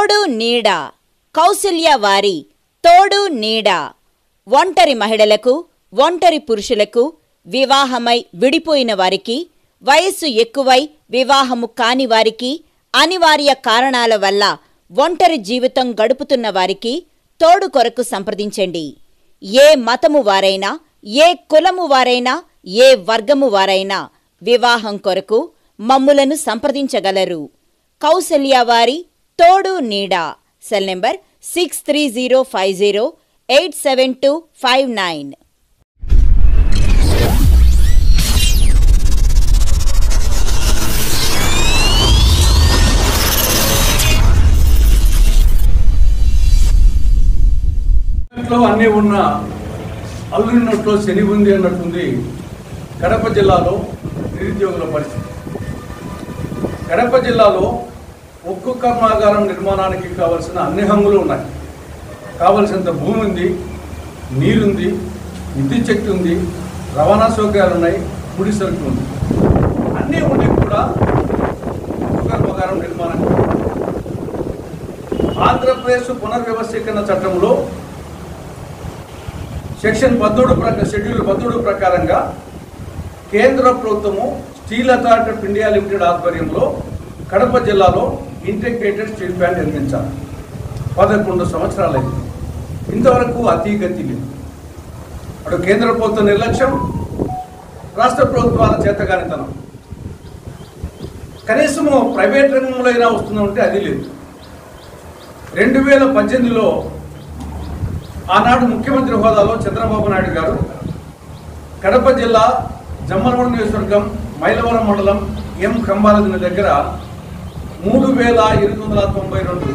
తోడు నీడ కౌసల్య వారి తోడు నీడ ఒంటరి మహిళలకు, ఒంటరి పురుషులకు, వివాహమై విడిపోయిన వారికి, వయస్సు ఎక్కువై వివాహము కాని వారికి, అనివార్య కారణాల వల్ల ఒంటరి జీవితం గడుపుతున్న వారికి తోడు కొరకు సంప్రదించండి. ఏ మతము వారైనా, ఏ కులము వారైనా, ఏ వర్గము వారైనా వివాహం కొరకు మమ్ములను సంప్రదించగలరు. కౌసల్య వారి తోడు నీడ. Cell number 6305087259. అన్నీ ఉన్న అల్లుని నోట్లో శని ఉంది అన్నట్టుంది కడప జిల్లాలో నిరుద్యోగుల పరిస్థితి. కడప జిల్లాలో ఉక్కు కర్మాగారం నిర్మాణానికి కావలసిన అన్ని హంగులు ఉన్నాయి. కావలసినంత భూమి ఉంది, నీరుంది, విద్యుత్ శక్తి ఉంది, రవాణా సౌకర్యాలు ఉన్నాయి, ముడి సరుకు ఉంది. అన్నీ ఉండి కూడా ఉక్కు కర్మాగారం నిర్మాణం ఆంధ్రప్రదేశ్ పునర్వ్యవస్థీకరణ చట్టంలో సెక్షన్ 13 షెడ్యూల్ 13 ప్రకారంగా కేంద్ర ప్రభుత్వము steel authority of India limited ఆధ్వర్యంలో కడప జిల్లాలో ఇంటిగ్రేటెడ్ స్టీల్ ప్లాంట్ నిర్మించాలి. 11 సంవత్సరాలైంది. ఇంతవరకు అతీగతి లేదు. అటు కేంద్ర ప్రభుత్వ నిర్లక్ష్యం, రాష్ట్ర ప్రభుత్వాల చేతగానితనం. కనీసము ప్రైవేట్ రంగంలో అయినా వస్తుందంటే అది లేదు. 2018లో ఆనాడు ముఖ్యమంత్రి హోదాలో చంద్రబాబు నాయుడు గారు కడప జిల్లా జమ్మలమడుగు నియోజకవర్గం మైలవరం మండలం ఎం కంబాలదిన దగ్గర 3892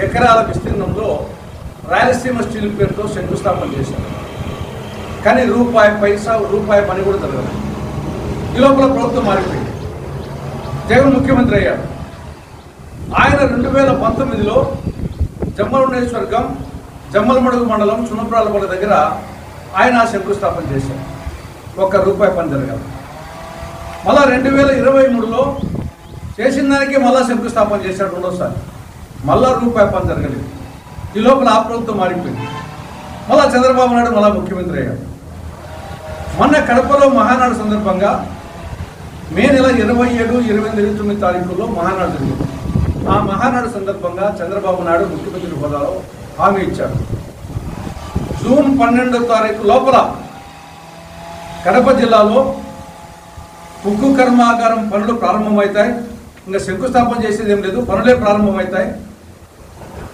ఎకరాల విస్తీర్ణంలో రాయలసీమ స్టీల్ పేరుతో శంకుస్థాపన చేశారు. కానీ రూపాయి పని కూడా జరగదు. ఈ లోపల ప్రభుత్వం మారిపోయింది. జగన్ ముఖ్యమంత్రి అయ్యాడు. ఆయన 2019లో జమ్మలమడుగు నియోజకవర్గం జమ్మలమడుగు మండలం చున్నప్రాలపల్లి దగ్గర ఆయన శంకుస్థాపన చేశారు. ₹1 పని జరగాలి. మళ్ళా 2023లో చేసిన దానికి మళ్ళా శంకుస్థాపన చేశాడు రెండోసారి. మళ్ళా ₹1 పని జరగలేదు. ఈ లోపల ఆ ప్రభుత్వం మారిపోయింది. మళ్ళా చంద్రబాబు నాయుడు మళ్ళా ముఖ్యమంత్రి అయ్యాడు. మొన్న కడపలో మహానాడు సందర్భంగా మే నెల 27, 28, 29 తారీఖుల్లో మహానాడు జరిగింది. ఆ మహానాడు సందర్భంగా చంద్రబాబు నాయుడు ముఖ్యమంత్రి హోదాలో హామీ ఇచ్చాడు. జూన్ 12వ తారీఖు లోపల కడప జిల్లాలో ఉక్కు కర్మాగారం పనులు ప్రారంభమవుతాయి. ఇంకా శంకుస్థాపన చేసేది ఏం లేదు, పనులే ప్రారంభమవుతాయి.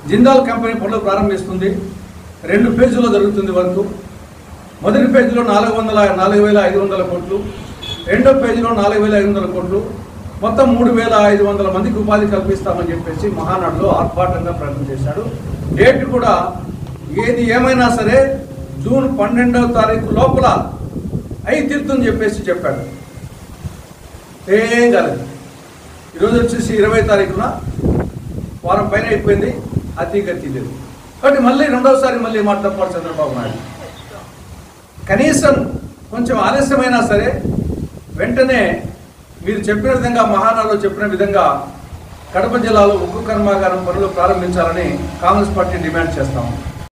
జిందాల్ కంపెనీ పనులు ప్రారంభిస్తుంది. 2 ఫేజుల్లో జరుగుతుంది వర్క్. మొదటి ఫేజ్లో 4,500 కోట్లు, రెండో ఫేజ్లో 4,500 కోట్లు, మొత్తం 3,500 మందికి ఉపాధి కల్పిస్తామని చెప్పేసి మహానాడులో ఆర్భాటంగా ప్రకటన చేశాడు. డేట్ కూడా ఏది ఏమైనా సరే జూన్ 12వ తారీఖు లోపల అయి తీరుతుందని చెప్పేసి చెప్పాడు. ఏం కాలేదు. ఈరోజు వచ్చేసి 20వ తారీఖున వారం పైన అయిపోయింది. అతీగతి లేదు. కాబట్టి మళ్ళీ రెండవసారి మళ్ళీ మాట్లాడతాడు చంద్రబాబు నాయుడు. కనీసం కొంచెం ఆలస్యమైనా సరే వెంటనే మీరు చెప్పిన విధంగా మహానాడులో చెప్పిన విధంగా కడప జిల్లాలో ఉక్కు కర్మాగారం పనులు ప్రారంభించాలని కాంగ్రెస్ పార్టీ డిమాండ్ చేస్తాము.